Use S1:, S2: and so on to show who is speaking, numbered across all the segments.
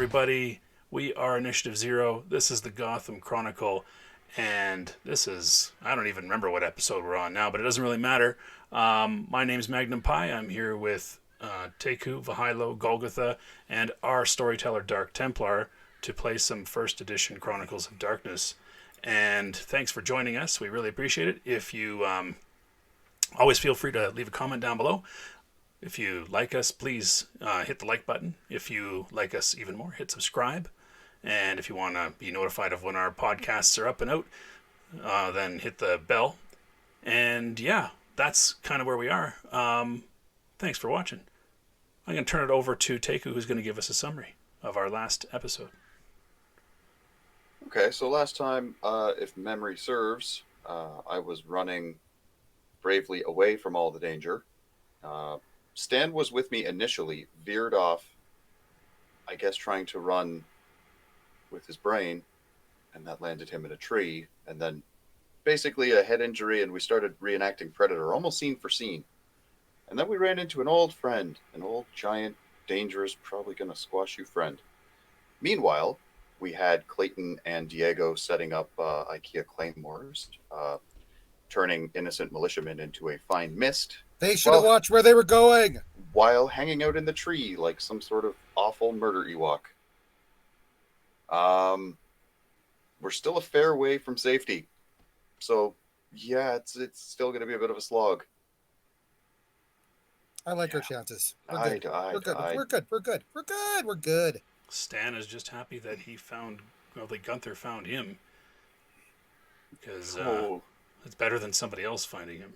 S1: everybody. We are Initiative Zero. This is the Gotham Chronicle, and this is, I don't even remember what episode we're on now, but it doesn't really matter. My name's Magnum Pi. I'm here with Teku, Vahilo, Golgotha, and our storyteller, Dark Templar, to play some first edition Chronicles of Darkness. And thanks for joining us. We really appreciate it. If you always feel free to leave a comment down below. If you like us, please hit the like button. If you like us even more, hit subscribe. And if you want to be notified of when our podcasts are up and out, then hit the bell. And yeah, that's kind of where we are. Thanks for watching. I'm going to turn it over to Teku, who's going to give us a summary of our last episode.
S2: Okay, so last time, if memory serves, I was running bravely away from all the danger. Stan was with me initially, veered off, I guess trying to run with his brain, and that landed him in a tree, and then basically a head injury, and we started reenacting Predator, almost scene for scene. And then we ran into an old friend, an old, giant, dangerous, probably going to squash you friend. Meanwhile, we had Clayton and Diego setting up IKEA claymores, turning innocent militiamen into a fine mist.
S3: They should have watched where they were going.
S2: While hanging out in the tree like some sort of awful murder Ewok. We're still a fair way from safety. So, yeah, it's still going to be a bit of a slog.
S3: I like our chances. We're good.
S1: Stan is just happy that he found, well, that Gunther found him. Because it's better than somebody else finding him.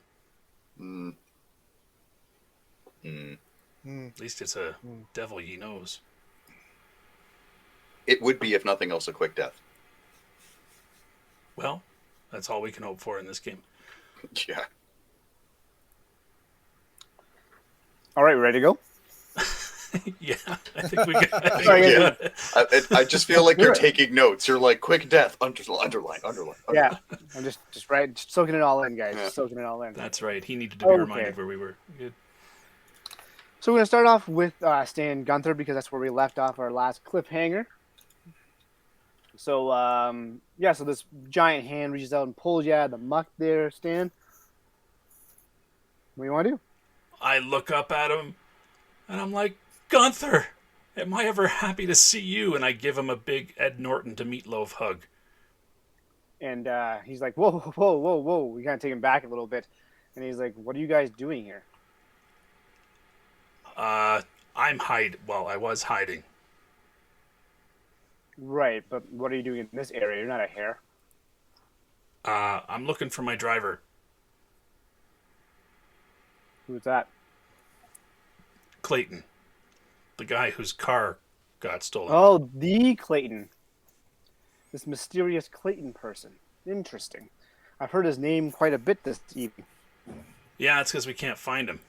S1: At least it's a devil he knows.
S2: It would be, if nothing else, a quick death.
S1: Well, that's all we can hope for in this game.
S2: Yeah.
S4: All right, ready to go?
S1: Yeah, I think we got.
S2: I just feel like you're taking notes. You're like, quick death, underline.
S4: Yeah, I'm just soaking it all in, guys. Yeah. Just soaking it all in.
S1: That's right. He needed to be reminded where we were. Good.
S4: So we're going to start off with Stan Gunther because that's where we left off our last cliffhanger. So, so this giant hand reaches out and pulls you out of the muck there, Stan. What do you want to do?
S1: I look up at him, and I'm like, Gunther, am I ever happy to see you? And I give him a big Ed Norton to Meatloaf hug.
S4: And he's like, whoa. We kind of take him back a little bit. And he's like, what are you guys doing here?
S1: I was hiding.
S4: Right, but what are you doing in this area? You're not a hare.
S1: I'm looking for my driver.
S4: Who's that?
S1: Clayton. The guy whose car got stolen.
S4: Oh, the Clayton. This mysterious Clayton person. Interesting. I've heard his name quite a bit this evening.
S1: Yeah, it's because we can't find him.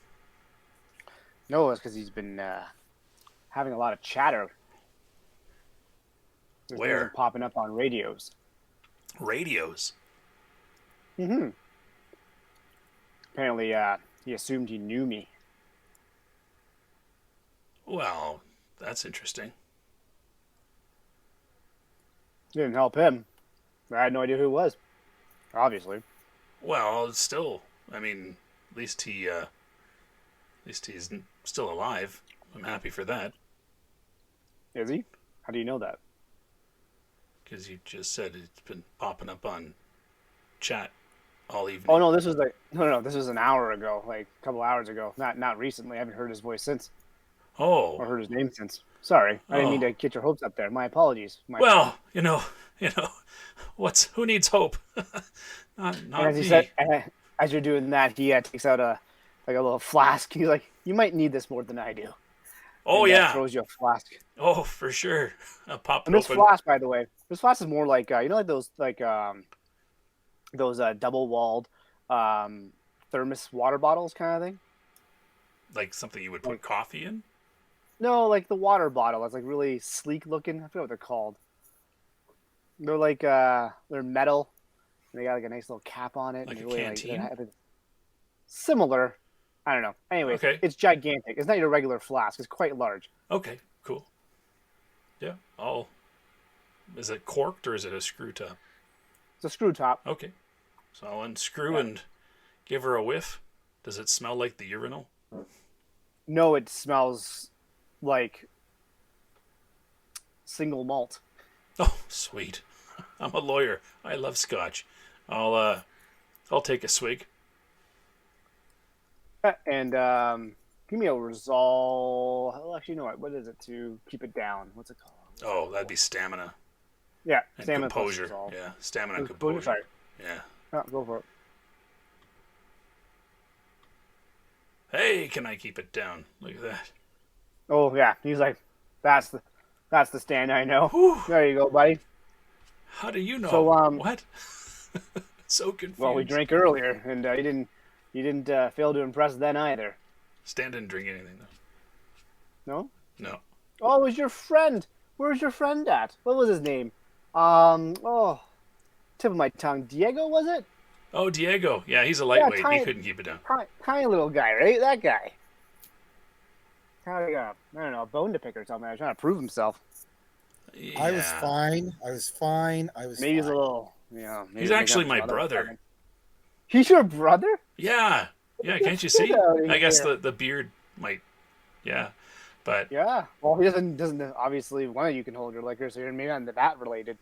S4: No, it's because he's been having a lot of chatter.
S1: Where?
S4: Popping up on radios.
S1: Radios?
S4: Mm-hmm. Apparently, he assumed he knew me.
S1: Well, that's interesting.
S4: Didn't help him. I had no idea who it was. Obviously.
S1: Well, still, I mean, at least he's still alive. I'm happy for that.
S4: Is he? How do you know that?
S1: Because you just said it's been popping up on chat all evening.
S4: Oh no, this was this was an hour ago, like a couple hours ago. Not recently. I haven't heard his voice since.
S1: Oh.
S4: Or heard his name since. Sorry, I didn't mean to get your hopes up there. My apologies.
S1: You know, who needs hope? not
S4: as he said, as you're doing that, he takes out a little flask. He's like, "You might need this more than I do."
S1: Oh,
S4: and
S1: yeah.
S4: Throws you a flask.
S1: Oh, for sure. I'll pop it
S4: this
S1: open.
S4: Flask, by the way, this flask is more like like those double-walled thermos water bottles kind of thing.
S1: Like something you would put coffee in?
S4: No, like the water bottle. It's like really sleek looking. I forget what they're called. They're like they're metal. And they got like a nice little cap on it.
S1: Like
S4: and
S1: a canteen?
S4: Similar. I don't know. Anyway,
S1: okay.
S4: It's gigantic. It's not your regular flask. It's quite large.
S1: Okay, cool. Yeah. All. Is it corked or is it a screw top?
S4: It's a screw top.
S1: Okay. So I'll unscrew
S4: Yeah.
S1: and give her a whiff. Does it smell like the urinal?
S4: No, it smells like single malt.
S1: Oh, sweet. I'm a lawyer. I love scotch. I'll take a swig.
S4: And give me a resolve. Well, actually, you know what is it to keep it down? What's it called?
S1: Oh, that'd be stamina
S4: Yeah,
S1: and
S4: stamina plus
S1: composure.
S4: resolve.
S1: Yeah, stamina and
S4: Composure,
S1: composure.
S4: sorry.
S1: Yeah.
S4: Oh, go for it.
S1: Hey, can I keep it down? Look at that.
S4: Oh yeah, he's like, that's the stand I know.
S1: Whew.
S4: There you go, buddy.
S1: How do you know?
S4: So,
S1: What? So confused.
S4: Well, we drank earlier, and you didn't fail to impress then either.
S1: Stan didn't drink anything though.
S4: No?
S1: No.
S4: Oh, it was your friend. Where's your friend at? What was his name? Oh, tip of my tongue. Diego, was it?
S1: Oh, Diego. Yeah, he's a lightweight.
S4: tiny-
S1: He couldn't keep it down.
S4: Tiny little guy, right? That guy. Kind of got, I don't know, a bone to pick or something. I was trying to prove himself.
S1: Yeah.
S3: I was fine.
S4: Maybe he's a little, maybe
S1: He's actually my brother.
S4: He's your brother?
S1: Yeah. Yeah,
S4: Get
S1: can't you see?
S4: out of
S1: I guess
S4: here.
S1: the beard might. Yeah. But
S4: Yeah. Well, he doesn't obviously one of you can hold your liquor, so you're maybe not that related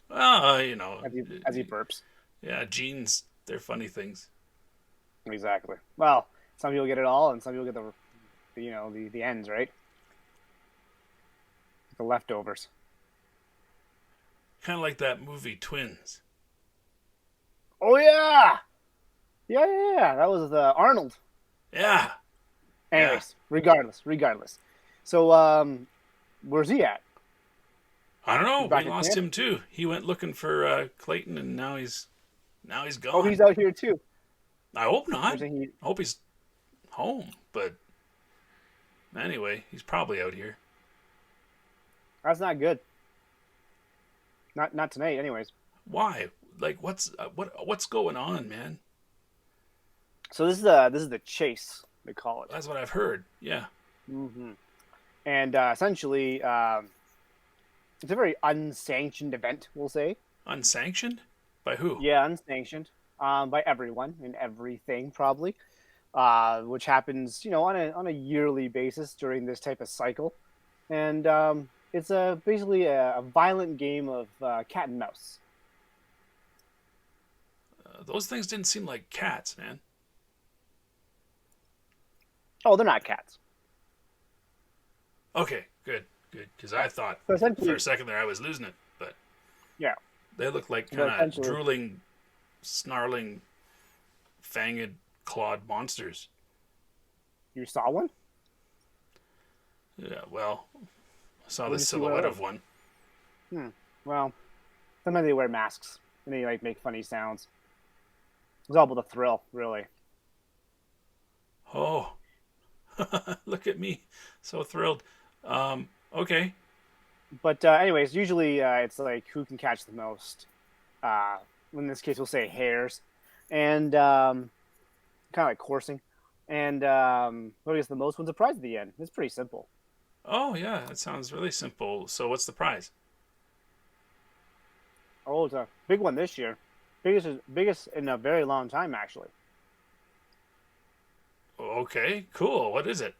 S1: you know,
S4: as he burps.
S1: yeah, genes, they're funny things.
S4: Exactly. Well, some people get it all, and some people get the ends, right? The leftovers.
S1: Kind of like that movie Twins.
S4: Oh yeah. Yeah. That was the Arnold.
S1: Yeah.
S4: Anyways, regardless. So, where's he at?
S1: I don't know.
S4: Back
S1: We
S4: at
S1: lost
S4: camp?
S1: him too. He went looking for Clayton, and now he's gone.
S4: Oh, he's out here too.
S1: I hope
S4: You're
S1: not.
S4: saying he-
S1: I hope he's home. But anyway, he's probably out here.
S4: That's not good. Not tonight, anyways.
S1: Why? Like, what's going on, man?
S4: So this is the chase, they call it.
S1: That's what I've heard. Yeah.
S4: Mm-hmm. And essentially, it's a very unsanctioned event, we'll say.
S1: Unsanctioned? By who?
S4: Yeah, unsanctioned by everyone and everything, probably, which happens, on a yearly basis during this type of cycle, and it's basically a violent game of cat and mouse.
S1: Those things didn't seem like cats, man.
S4: Oh, they're not cats.
S1: Okay, good. Because I thought
S4: So essentially,
S1: for a second there I was losing it, but
S4: yeah.
S1: they look like
S4: So
S1: kind of
S4: essentially-
S1: drooling, snarling, fanged, clawed monsters.
S4: You saw one?
S1: Yeah, well, I saw
S4: Where'd
S1: the
S4: you see one
S1: silhouette
S4: of
S1: of one.
S4: Well, sometimes they wear masks and they make funny sounds. It's all about the thrill, really.
S1: Oh, look at me, so thrilled. Okay.
S4: But anyways, usually it's like who can catch the most. In this case, we'll say hares, and kind of like coursing. And whoever gets the most wins a prize at the end. It's pretty simple.
S1: Oh yeah, that sounds really simple. So what's the prize?
S4: Oh, it's a big one this year. Biggest in a very long time, actually.
S1: Okay, cool. What is it?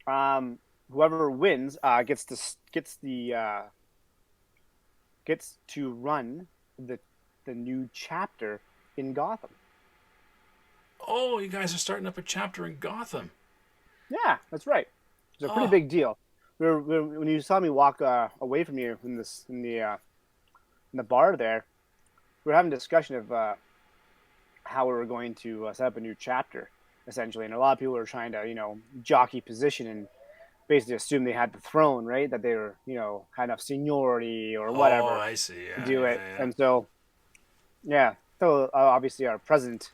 S4: Whoever wins gets to run the new chapter in Gotham.
S1: Oh, you guys are starting up a chapter in Gotham.
S4: Yeah, that's right. It's a pretty
S1: Oh.
S4: big deal. When you saw me walk away from you in the bar there, we were having a discussion of how we were going to set up a new chapter, essentially, and a lot of people were trying to jockey position and basically assume they had the throne, right? That they were had enough seniority or whatever
S1: Oh, I see. Yeah,
S4: to do it,
S1: yeah.
S4: and so obviously our president.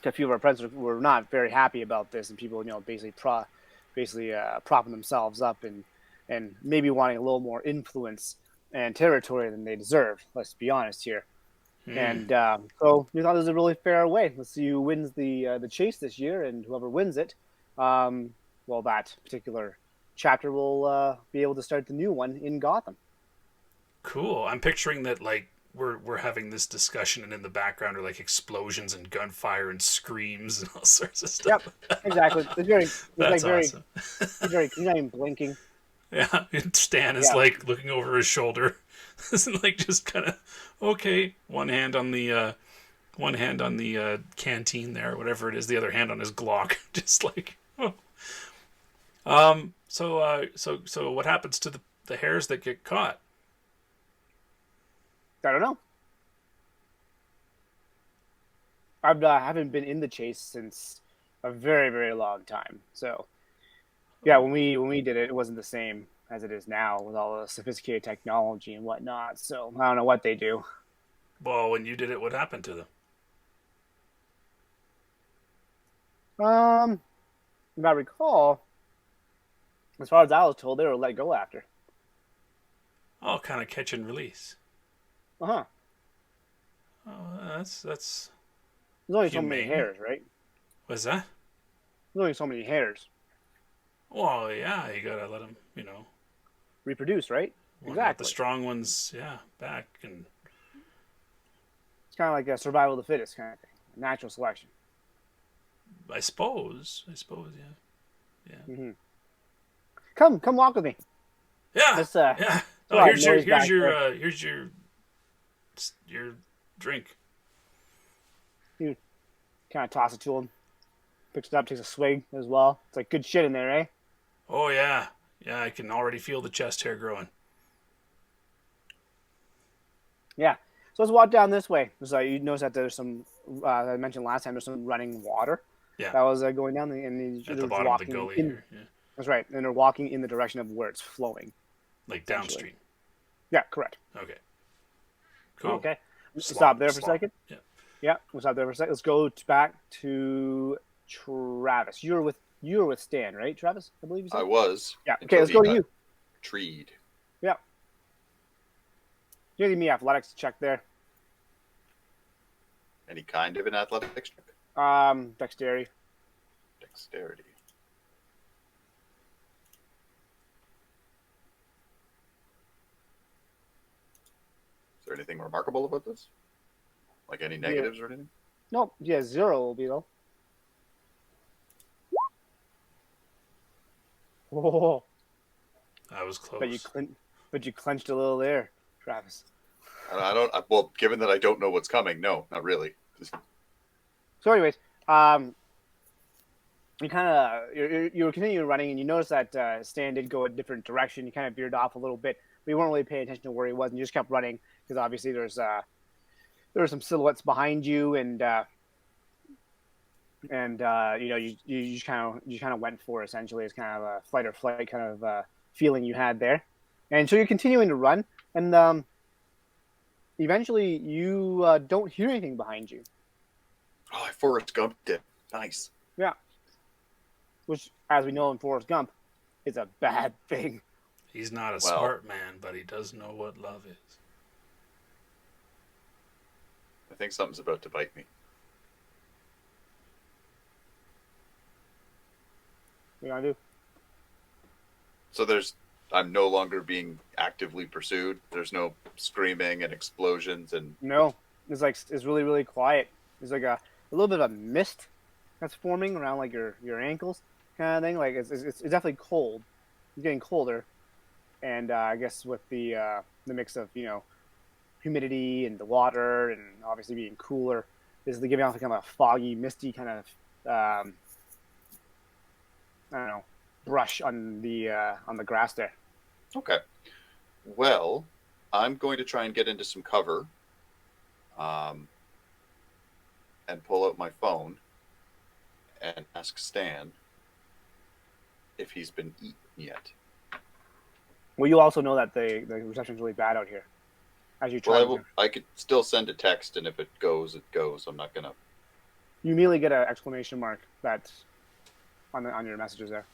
S4: A few of our presidents were not very happy about this, and people, basically propping themselves up and maybe wanting a little more influence and territory than they deserve. Let's be honest here. And so we thought it was a really fair way. Let's see who wins the chase this year, and whoever wins it, that particular chapter will be able to start the new one in Gotham.
S1: Cool. I'm picturing that like we're having this discussion, and in the background are like explosions and gunfire and screams and all sorts of stuff.
S4: Yep, exactly.
S1: That's awesome.
S4: He's not even blinking.
S1: Yeah, and Stan is
S4: Yeah.
S1: like looking over his shoulder, like just kind of okay. One hand on the canteen there, whatever it is. The other hand on his Glock, just like. Oh. So what happens to the hares that get caught?
S4: I don't know. I haven't been in the chase since a very, very long time. So, yeah, when we did it, it wasn't the same as it is now with all the sophisticated technology and whatnot. So I don't know what they do.
S1: Well, when you did it, what happened to them?
S4: If I recall, as far as I was told, they were let go after.
S1: Oh, kind of catch and release.
S4: Uh-huh.
S1: Oh, that's
S4: There's only so many
S1: humane.
S4: hairs, right?
S1: What's that?
S4: There's only so many hairs.
S1: Well, yeah, you gotta let them,
S4: Reproduce, right?
S1: let
S4: Exactly.
S1: the strong ones, back and.
S4: It's kind of like a survival of the fittest kind of thing. Natural selection.
S1: I suppose, yeah.
S4: Mm-hmm. Come walk with me.
S1: Yeah,
S4: Let's,
S1: yeah.
S4: throw
S1: Oh,
S4: out
S1: here's your
S4: noise back there.
S1: here's your drink.
S4: You kind of toss it to him. Picks it up, takes a swig as well. It's like good shit in there, eh?
S1: Oh yeah, yeah. I can already feel the chest hair growing.
S4: Yeah. So let's walk down this way. So you notice that there's some, I mentioned last time, there's some running water.
S1: Yeah.
S4: That was going down, and
S1: At the bottom of the gully here. Yeah.
S4: That's right. And they're walking in the direction of where it's flowing.
S1: Like downstream.
S4: Yeah, correct.
S1: Okay. Cool.
S4: Okay.
S1: Slop,
S4: Stop there for a
S1: slop.
S4: second.
S1: Yeah.
S4: Yeah, we'll stop there for a second. Let's go back to Travis. You were with Stan, right, Travis? I believe you said.
S2: I was.
S4: Yeah. Okay, let's go to you.
S2: Treed.
S4: Yeah. You give me athletics check there.
S2: Any kind of an athletics check?
S4: Dexterity.
S2: Dexterity. Is there anything remarkable about this? Like any negatives or anything?
S4: Nope. Yeah, 0 will be though. Oh,
S1: I was close.
S4: but you clenched a little there, Travis.
S2: Well, given that I don't know what's coming, no, not really.
S4: So, anyways, you were continuing running, and you noticed that Stan did go a different direction. You kind of veered off a little bit, but you weren't really paying attention to where he was, and you just kept running because obviously there were some silhouettes behind you, and you just kind of went for it, essentially. It's kind of a fight or flight kind of feeling you had there, and so you're continuing to run, and eventually you don't hear anything behind you.
S2: Oh, I Forrest Gumped it. Nice.
S4: Yeah. Which, as we know in Forrest Gump, is a bad thing.
S1: He's not a smart man, but he does know what love is.
S2: I think something's about to bite me.
S4: What are you gonna do?
S2: So I'm no longer being actively pursued. There's no screaming and explosions and.
S4: No, it's really, really quiet. There's like a little bit of a mist that's forming around like your ankles, kind of thing. Like it's definitely cold. It's getting colder, and I guess with the mix of humidity and the water, and obviously being cooler, this is giving off kind of a foggy, misty kind of I don't know, brush on the grass there.
S2: Okay. Well, I'm going to try and get into some cover. And pull out my phone and ask Stan if he's been eaten yet.
S4: Well, you also know that the reception's really bad out here. As you try,
S2: I could still send a text, and if it goes, it goes. I'm not gonna.
S4: You immediately get an exclamation mark that's on your messages there.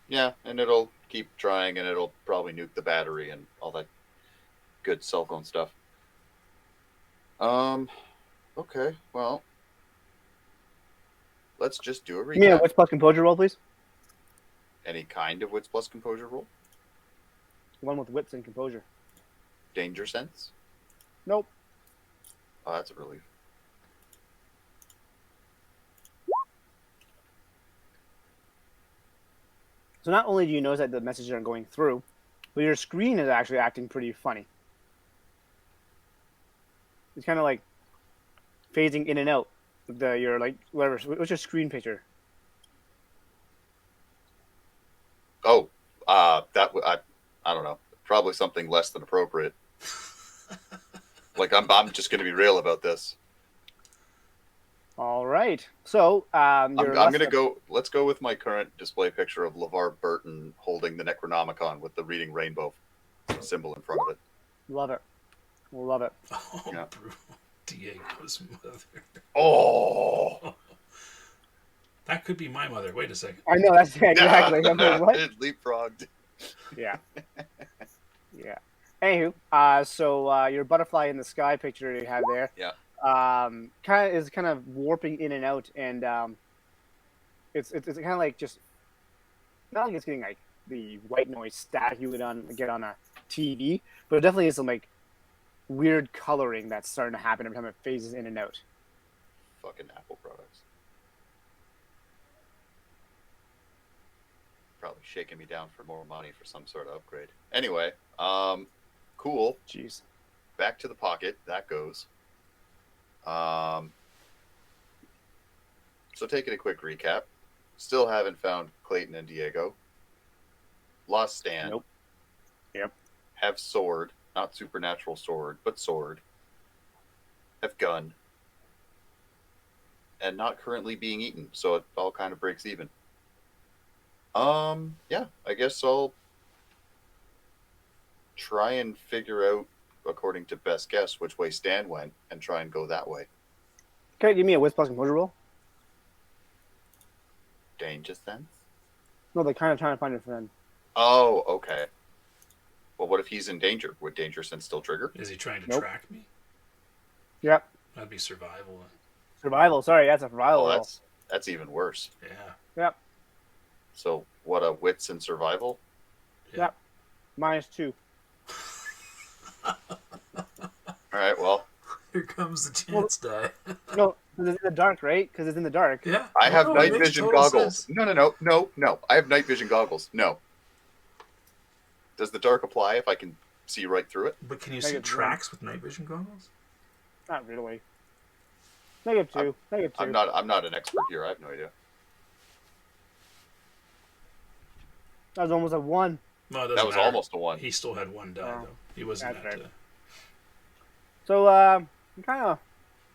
S2: Yeah, and it'll keep trying, and it'll probably nuke the battery and all that good cell phone stuff. Okay, well. Let's just do a recap.
S4: Yeah, what's plus composure roll, please?
S2: Any kind of wits plus composure roll?
S4: One with wits and composure.
S2: Danger sense?
S4: Nope.
S2: Oh, that's a relief.
S4: So not only do you notice that the messages aren't going through, but your screen is actually acting pretty funny. It's kind of like phasing in and out. Your like whatever. What's your screen picture?
S2: Oh, I don't know. Probably something less than appropriate. Like I'm just going to be real about this.
S4: All right. So
S2: I'm going to go. Let's go with my current display picture of LeVar Burton holding the Necronomicon with the reading rainbow symbol in front of it.
S4: Love it. Love it.
S1: Oh,
S2: Yeah.
S1: Diego's mother.
S2: Oh,
S1: That could be my mother. Wait a second.
S4: I know that's exactly. I'm like, what?
S2: It leapfrogged.
S4: Yeah. Yeah. Anywho, so your butterfly in the sky picture you have there,
S2: Yeah.
S4: kind of warping in and out, and it's kind of like just not like it's getting like the white noise static you would get on a TV, but it definitely is some like weird coloring that's starting to happen every time it phases in and out.
S2: Fucking Apple products. Probably shaking me down for more money for some sort of upgrade. Anyway, cool.
S4: Jeez.
S2: Back to the pocket. That goes. So taking a quick recap. Still haven't found Clayton and Diego. Lost Stan.
S4: Nope. Yep.
S2: Have sword. Not supernatural sword, but sword. Have gun. And not currently being eaten. So it all kind of breaks even. Yeah, I guess I'll try and figure out, according to best guess, which way Stan went and try and go that way.
S4: Okay, give me a wits plus composure roll.
S2: Danger sense?
S4: No, they're kind of trying to find your friend.
S2: Oh, okay. Well, what if he's in danger? Would danger sense still trigger?
S1: Is he trying to
S4: Nope.
S1: track me?
S4: Yep.
S1: That'd be survival.
S4: Survival. Sorry, that's a survival
S2: Oh,
S4: roll.
S2: that's even worse.
S1: Yeah.
S4: Yep.
S2: So what a wits and survival?
S4: Yep. -2.
S2: All right, well,
S1: Here comes the chance die.
S4: No, 'cause it's in the dark, right? Because it's in the dark.
S1: Yeah.
S2: I have
S1: No, it
S2: night
S1: makes
S2: vision
S1: total
S2: goggles.
S1: sense.
S2: No. I have night vision goggles. No. Does the dark apply if I can see right through it?
S1: But can you see
S4: -1.
S1: tracks with night vision goggles?
S4: Not really. -2. -2.
S2: I'm not an expert here. I have no idea.
S4: That was almost a 1.
S1: No, it doesn't
S2: That was
S1: matter.
S2: almost a 1.
S1: He still had one die,
S4: Oh.
S1: though. He wasn't
S4: That's
S1: meant
S4: right.
S1: to.
S4: So, I'm kind of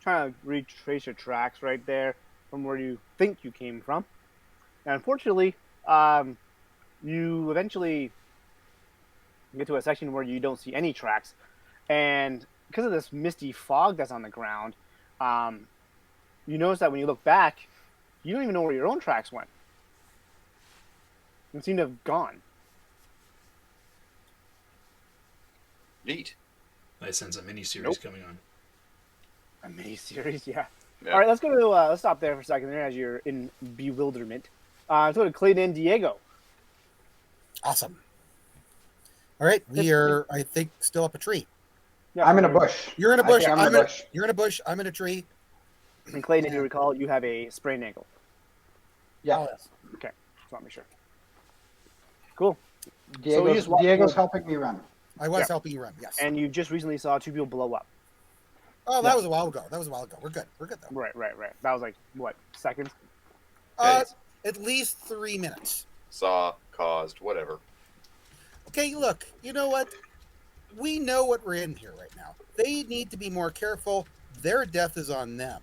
S4: trying to retrace your tracks right there from where you think you came from. And unfortunately, you eventually get to a section where you don't see any tracks. And because of this misty fog that's on the ground, you notice that when you look back, you don't even know where your own tracks went. They seem to have gone.
S2: Neat.
S1: I sense a mini-series
S4: Nope.
S1: coming on.
S4: A mini-series, yeah.
S2: Yeah.
S4: All right, let's go to let's stop there for a second there as you're in bewilderment. Let's go to Clayton and Diego.
S3: Awesome. All right, we are, I think, still up a tree.
S4: Yeah,
S5: I'm in a bush.
S3: You're in a
S5: I
S3: bush.
S5: think I'm in a bush.
S3: You're in a bush. I'm in a tree.
S4: And Clayton, if you recall, you have a sprained ankle.
S5: Yeah.
S3: Oh, yes.
S4: Okay, just want to make sure. Cool. you just walked
S5: Diego's
S4: forward.
S5: helping me run.
S3: I was
S4: Yeah.
S3: helping you run. Yes.
S4: And you just recently saw 2 people blow up.
S3: Oh, that was a while ago. We're good. We're good though.
S4: Right. That was like what, seconds?
S3: At least 3 minutes.
S2: Saw, caused, whatever.
S3: Okay, look. You know what? We know what we're in here right now. They need to be more careful. Their death is on them.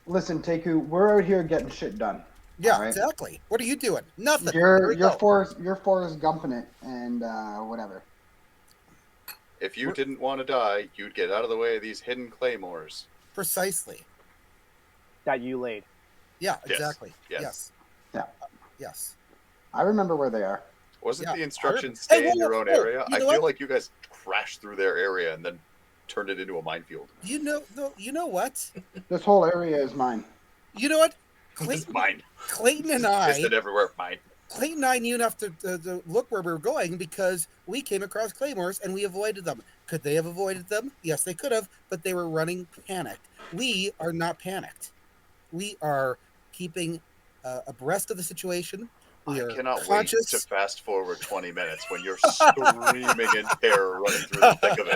S5: Listen, Teku, we're out here getting shit done.
S3: Yeah,
S5: All right.
S3: exactly. What are you doing? Nothing. There we
S5: You're
S3: go.
S5: Forrest Gumping it and whatever.
S2: If you didn't want to die, you'd get out of the way of these hidden claymores.
S3: Precisely.
S4: That you laid.
S3: Yeah,
S2: Yes.
S3: exactly.
S2: Yes.
S3: Yes.
S5: Yeah.
S3: Yes.
S5: I remember where they are.
S2: Wasn't
S3: Yeah,
S2: the instructions
S3: Hey,
S2: stay in your own
S3: whoa,
S2: area?
S3: you
S2: I
S3: know
S2: feel
S3: what?
S2: like you guys crashed through their area and then turned it into a minefield.
S3: You know what?
S5: This whole area is mine.
S3: You know what?
S2: It's mine.
S3: Clayton and
S2: Missed
S3: I.
S2: it everywhere. Mine.
S3: Clayton and I knew enough to look where we were going because we came across claymores and we avoided them. Could they have avoided them? Yes, they could have, but they were running panicked. We are not panicked. We are keeping abreast of the situation. We
S2: I
S3: are
S2: cannot wait
S3: conscious.
S2: to fast forward 20 minutes when you're screaming in terror running through the thick of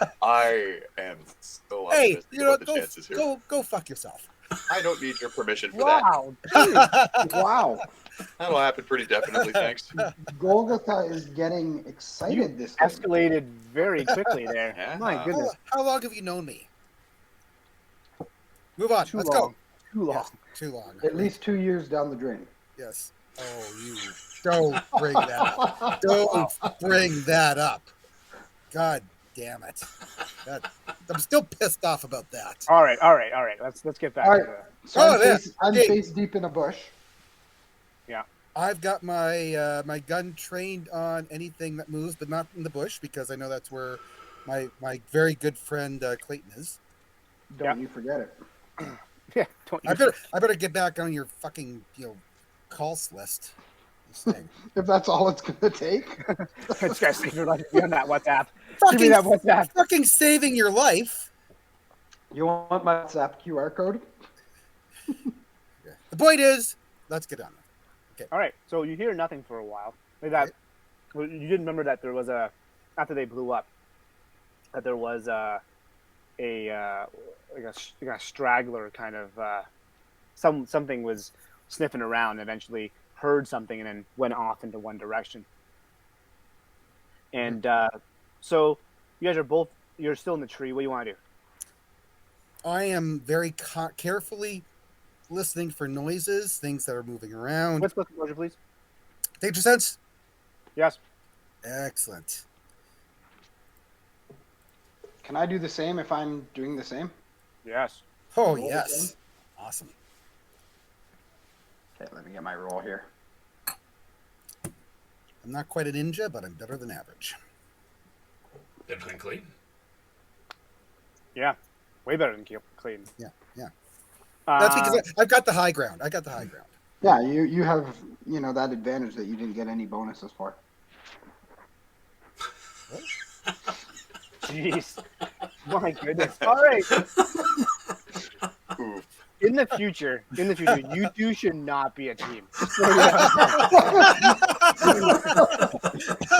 S2: it. I am so
S3: Hey,
S2: optimistic
S3: you know
S2: about
S3: what?
S2: the chances here.
S3: Go fuck yourself.
S2: I don't need your permission for
S4: Wow, geez.
S5: Wow.
S2: that. That'll happen pretty definitely, thanks.
S5: Golgotha is getting excited this game.
S4: Escalated very quickly there.
S2: Yeah.
S4: My goodness.
S3: How long have you known me? Move on.
S4: Too
S3: Let's
S4: long.
S3: go.
S4: Too long.
S3: Yes, too long.
S5: At least 2 years down the drain.
S3: Yes. Oh, you don't bring that up. Don't bring that up. God damn it. I'm still pissed off about that.
S4: All right. Let's get back
S5: All
S4: to
S5: right.
S4: the.
S5: So I'm
S3: Hey.
S5: face deep in a bush.
S3: I've got my my gun trained on anything that moves, but not in the bush because I know that's where my very good friend Clayton is.
S5: Don't you forget it.
S4: Yeah, don't you
S3: I better get back on your fucking calls list. Just saying.
S5: If that's all it's going to take.
S4: This guy's saving your life. Be on that WhatsApp. Give me
S3: fucking,
S4: that WhatsApp.
S3: fucking saving your life.
S5: You want my WhatsApp QR code?
S3: The point is, let's get on.
S4: All right. So you hear nothing for a while. Like that. Well, you didn't remember that there was after they blew up, that there was a straggler kind of something was sniffing around. Eventually heard something and then went off into one direction. And so you guys are you're still in the tree. What do you want to do?
S3: I am very carefully listening for noises, things that are moving around.
S4: Let's go composure, please.
S3: Danger sense?
S4: Yes.
S3: Excellent.
S5: Can I do the same if I'm doing the same?
S4: Yes.
S3: Oh, yes. Awesome.
S5: Okay, let me get my roll here.
S3: I'm not quite a ninja, but I'm better than average.
S1: Better than Clayton.
S4: Yeah. Way better than Clayton.
S3: Yeah. That's because
S4: Uh,
S3: I've got the high ground.
S5: Yeah, you have, that advantage that you didn't get any bonuses for.
S4: Jeez. My goodness. All right.
S2: Oof.
S4: In the future, you two should not be a team.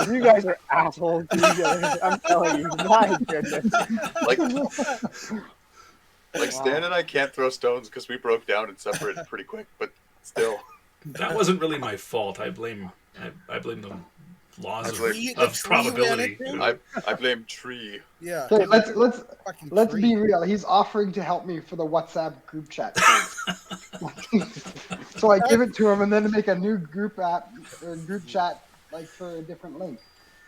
S4: You guys are assholes to each other. I'm telling you, my goodness.
S2: Like Stan and I can't throw stones because we broke down and separated pretty quick, but still.
S1: That wasn't really my fault. I blame the laws
S2: Actually,
S1: of probability.
S2: I blame Tree.
S3: Yeah.
S5: Okay, let's
S3: Fucking
S5: be real. He's offering to help me for the WhatsApp group chat. So I give it to him and then to make a new group app or group chat for a different link.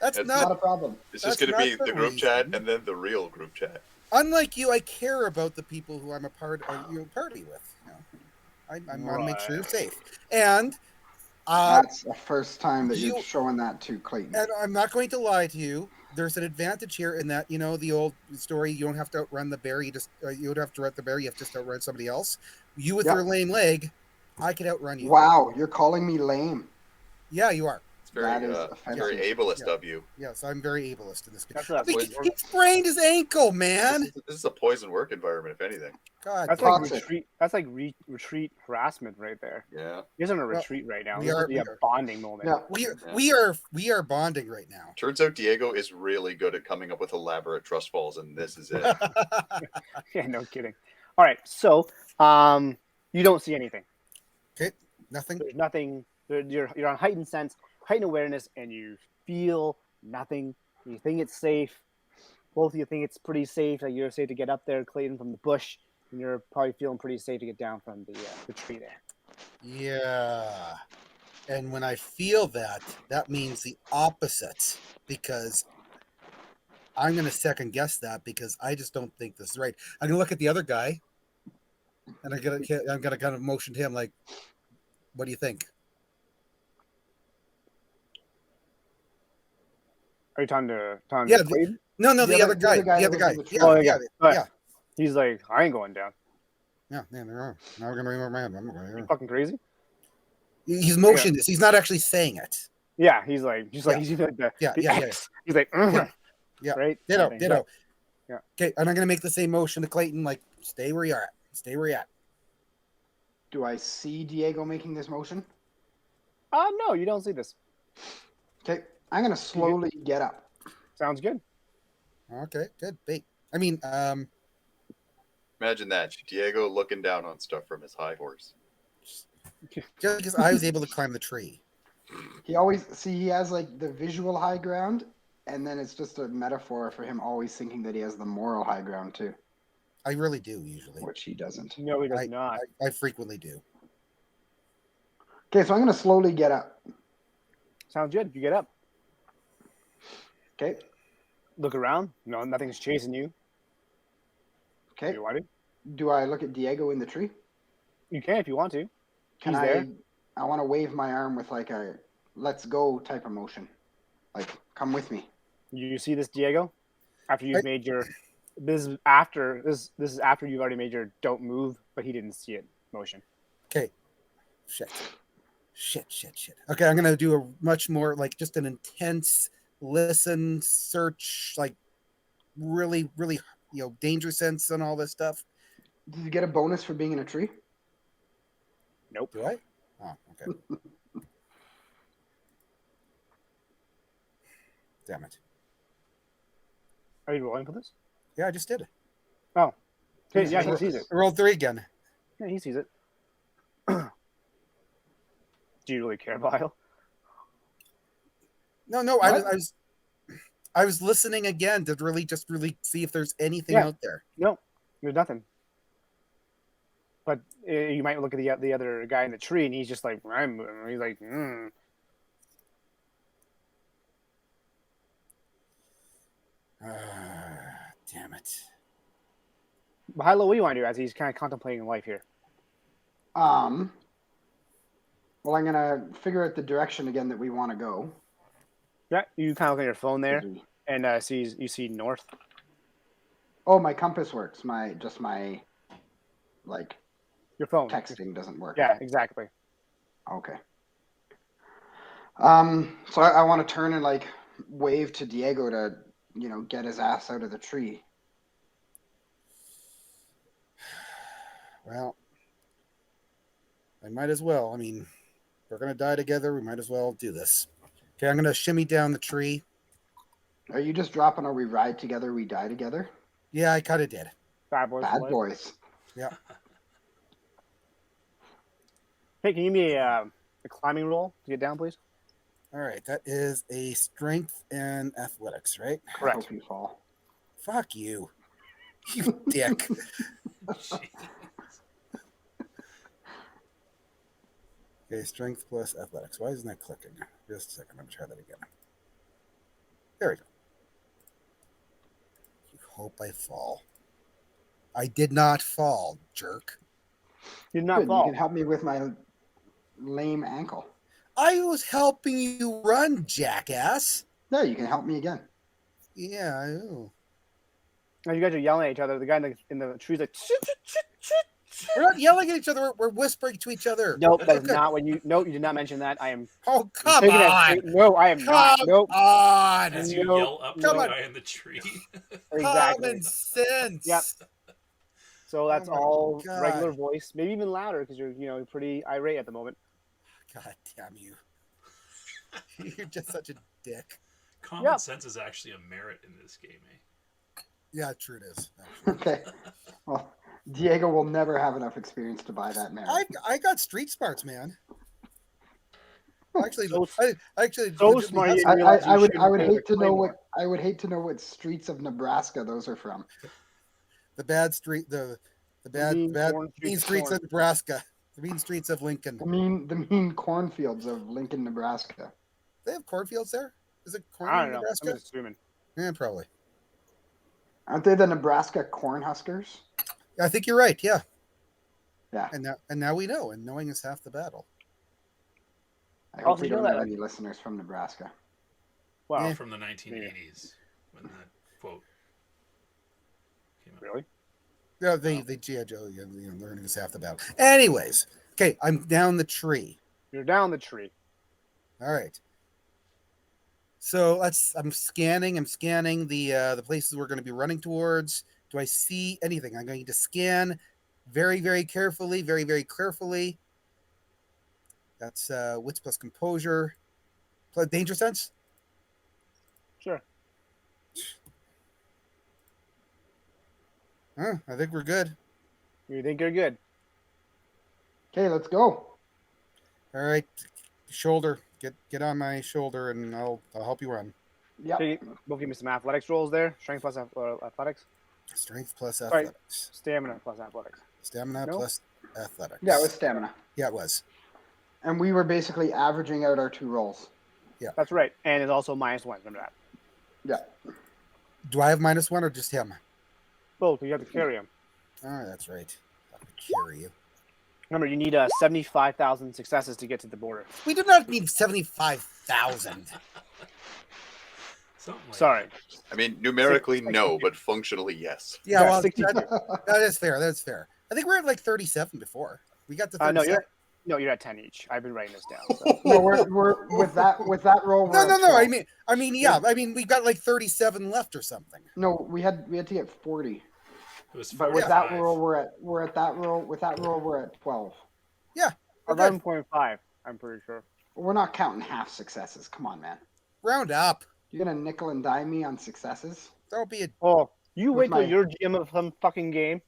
S3: That's
S2: It's
S5: Not a
S3: not.
S5: problem.
S2: It's just
S3: That's
S2: going to be
S3: not the
S2: the group chat
S3: reason.
S2: and then the real group chat.
S3: Unlike you, I care about the people who I'm a party with. I want to make sure you're safe. And
S5: That's the first time that
S3: you-
S5: you're showing that to Clayton.
S3: and I'm not going to lie to you. There's an advantage here in that the old story. You don't have to outrun the bear. You don't have to outrun the bear. You have to just outrun somebody else. You with
S5: Yep.
S3: your lame leg, I could outrun you.
S5: Wow, you're calling me lame.
S3: Yeah, you are.
S2: It's very,
S5: That is
S2: very
S5: offensive.
S2: ableist
S3: Yeah.
S2: of you.
S3: Yes, I'm very ableist in this.
S4: That's what
S3: He
S4: that
S3: sprained his ankle, man.
S2: This is a poison work environment, if anything.
S3: God,
S4: That's like
S5: Toxic.
S4: retreat. That's like retreat harassment right there.
S2: Yeah.
S4: He's on a retreat right now.
S3: we
S4: This
S3: are-
S4: would be a
S3: we are.
S4: bonding moment.
S5: Yeah.
S3: we are bonding right now.
S2: Turns out Diego is really good at coming up with elaborate trust falls, and this is it.
S4: Yeah, no kidding. All right, so you don't see anything.
S3: Nothing.
S4: There's nothing. You're on heightened sense, heightened awareness, and you feel nothing. You think it's safe. Both of you think it's pretty safe. Like you're safe to get up there, Clayton, from the bush, and you're probably feeling pretty safe to get down from the tree there.
S3: Yeah. And when I feel that, that means the opposite because I'm going to second guess that because I just don't think this is right. I'm going to look at the other guy and I'm going to kind of motion to him like, what do you think?
S4: Are you talking to
S3: Yeah,
S4: Clayton?
S3: No, the other guy.
S5: the other guy
S3: The other
S5: that
S3: guy.
S5: was in the
S3: Yeah,
S4: tree.
S3: yeah,
S4: But
S3: yeah.
S4: he's like, I ain't going down.
S3: Yeah, they're wrong. Now we're gonna remember my head.
S4: You fucking crazy?
S3: He's motionless. He's not actually saying it.
S4: Yeah, he's like, just like
S3: Yeah.
S4: he's doing like
S3: Yeah,
S4: the
S3: yeah, yeah.
S4: X. He's like, "Ugh,"
S3: Yeah.
S4: right?
S3: Ditto,
S4: Something.
S3: ditto.
S4: Yeah.
S3: Okay, and I'm gonna make the same motion to Clayton, like, stay where you're at. Stay where you're at.
S5: Do I see Diego making this motion?
S4: No, you don't see this.
S5: Okay, I'm gonna slowly get up.
S4: Sounds good.
S3: Okay, good. Bait. I mean,
S2: Imagine that. Diego looking down on stuff from his high horse.
S3: just because I was able to climb the tree.
S5: He always he has like the visual high ground, and then it's just a metaphor for him always thinking that he has the moral high ground too,
S3: I really do usually.
S5: which he doesn't.
S4: No, he does not.
S3: I frequently do.
S5: Okay, so I'm gonna slowly get up.
S4: Sounds good. You get up,
S5: Okay,
S4: look around. No, nothing's chasing you.
S5: okay.
S4: You want to?
S5: Do I look at Diego in the tree?
S4: You can if you want to.
S5: Can
S4: He's
S5: I?
S4: there.
S5: I want to wave my arm with like a "let's go" type of motion, like "come with me."
S4: You see this, Diego? After you've made your, this is after you've already made your "don't move," but he didn't see it motion.
S3: Okay. Shit. Okay, I'm gonna do a much more like just an intense listen, search, like really, really, danger sense and all this stuff.
S5: Did you get a bonus for being in a tree?
S4: Nope.
S3: Do I? Oh, okay. Damn it.
S4: Are you rolling for this?
S3: Yeah, I just did it.
S4: Oh. Okay, yeah, he sees it.
S3: I rolled 3 again.
S4: Yeah, he sees it. Do you really care, Vile?
S3: No, I was listening again to really see if there's anything out there.
S4: No, there's nothing. But you might look at the other guy in the tree, and he's just like, he's like,
S3: Damn it.
S4: Hilo, what do you want to do as he's kind of contemplating life here?
S5: Well, I'm gonna figure out the direction again that we want to go.
S4: Yeah, you kind of look at your phone there, and you see north.
S5: Oh, my compass works. My
S4: Your phone.
S5: texting doesn't work.
S4: Yeah, exactly.
S5: Okay. So I want to turn and like wave to Diego to, get his ass out of the tree.
S3: Well, I might as well. I mean, we're going to die together. We might as well do this. Okay, I'm going to shimmy down the tree.
S5: Are you just dropping a "we ride together, we die together"?
S3: Yeah, I kind of did.
S4: Bad boys.
S5: Bad
S4: for life.
S5: boys.
S3: Yeah.
S4: Hey, can you give me a climbing roll to get down, please?
S3: All right, that is a strength and athletics, right?
S5: I
S4: Correct.
S5: hope you fall.
S3: Fuck you. You dick. Okay, strength plus athletics. Why isn't that clicking? Just a second. I'm going to try that again. There we go. You hope I fall. I did not fall, jerk.
S4: You did not
S5: Good,
S4: fall.
S5: you can help me with my lame ankle.
S3: I was helping you run, jackass.
S5: No, you can help me again.
S3: Yeah, I know.
S4: As you guys are yelling at each other, the guy in the tree's like,
S3: We're not yelling at each other. We're whispering to each other.
S4: nope, that is
S3: Okay.
S4: not when you. Nope, you did not mention that. I am.
S3: Oh, come
S4: taking
S3: on.
S4: it. No, I am not.
S3: Come
S4: Nope.
S3: on.
S1: As you
S4: Nope.
S1: yell up to the
S3: Come on.
S1: guy in the tree.
S4: Exactly.
S3: Common sense.
S4: Yep. So that's
S3: Oh my
S4: all
S3: God.
S4: regular voice, maybe even louder because you're pretty irate at the moment.
S3: God damn you. You're just such a dick.
S1: Common sense is actually a merit in this game, eh?
S3: Yeah, true it is. Actually.
S5: Okay. Well, Diego will never have enough experience to buy that merit.
S3: I got street smarts, man. Actually,
S4: So-
S3: I actually
S4: so
S3: legitimately
S4: smart
S3: have
S4: you
S3: some-
S4: realize
S5: I would
S4: shouldn't play
S5: hate
S4: with
S5: to know
S4: Claymore.
S5: what streets of Nebraska those are from.
S3: the bad street the bad
S4: mean
S3: bad
S4: corn
S3: mean
S4: streets of
S3: streets
S4: corn.
S3: of Nebraska. The mean streets of Lincoln.
S5: The mean cornfields of Lincoln, Nebraska.
S3: They have cornfields there? Is it corn
S4: I
S3: in
S4: don't know.
S3: Nebraska?
S4: I'm just assuming.
S3: Yeah, probably.
S5: Aren't they the Nebraska Cornhuskers?
S3: I think you're right. Yeah.
S5: Yeah.
S3: And now we know, and knowing is half the battle.
S5: I
S4: Also,
S5: hope we
S4: you know
S5: don't have
S4: that-
S5: any listeners from Nebraska.
S4: Wow.
S3: Yeah.
S1: From the 1980s when that quote came out.
S4: Really?
S3: Yeah, they G.I. Joe, they're going to half the battle. Anyways, okay, I'm down the tree.
S4: You're down the tree.
S3: All right. So I'm scanning the places we're going to be running towards. Do I see anything? I'm going to scan very, very carefully, very, very carefully. That's wits plus composure. Plus danger sense?
S4: Sure.
S3: I think we're good.
S4: You think you're good?
S5: Okay, let's go.
S3: All right. Shoulder. Get on my shoulder and I'll help you run.
S5: Yep.
S4: So both give me some athletics rolls there. Strength plus athletics.
S3: Strength plus
S4: Sorry.
S3: athletics.
S4: Stamina plus athletics.
S3: Stamina
S4: No?
S3: plus athletics.
S5: Yeah, it was stamina.
S3: Yeah, it was.
S5: And we were basically averaging out our 2 rolls.
S4: That's right. And it's also -1. Remember that.
S5: Yeah.
S3: Do I have -1 or just him?
S4: Both. You have to carry them.
S3: Oh, that's right. I'll carry you.
S4: Remember, you need 75,000 successes to get to the border.
S3: We do not need 75,000.
S1: Something like
S4: Sorry.
S2: I mean, numerically, no, but functionally, yes.
S3: Yeah, well,
S4: 62.
S3: that is fair. That's fair. I think we're at like 37 before. We got to 37.
S4: You're at 10 each. I've been writing this down. So.
S5: No, we're with that roll. We're
S3: No.
S5: at 12.
S3: I mean, yeah. I mean, we've got like 37 left or something.
S5: No, we had to get 40.
S1: it was
S5: But with that
S1: 45.
S5: roll, we're at that roll. With that roll, we're at 12.
S3: Yeah. We're good.
S4: 11.5. I'm pretty sure.
S5: We're not counting half successes. Come on, man.
S3: Round up.
S5: You're gonna nickel and dime me on successes?
S3: Don't be a.
S4: Oh, you wait till
S5: my-
S4: you're GM of some fucking game,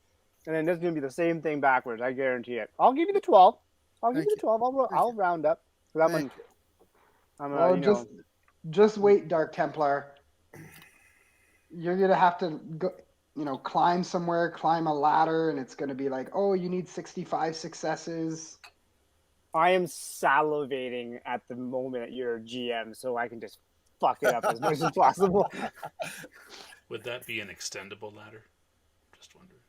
S4: and then this is gonna be the same thing backwards. I guarantee it. I'll give you the 12. I'll give
S3: Thank
S4: you the 12. I'll round up. 'Cause
S3: Thank
S4: I'm
S5: Well, just wait, Dark Templar. You're gonna have to go, climb somewhere, climb a ladder, and it's gonna be like, oh, you need 65 successes.
S4: I am salivating at the moment that you're GM, so I can just fuck it up as much as possible.
S1: Would that be an extendable ladder? Just wondering.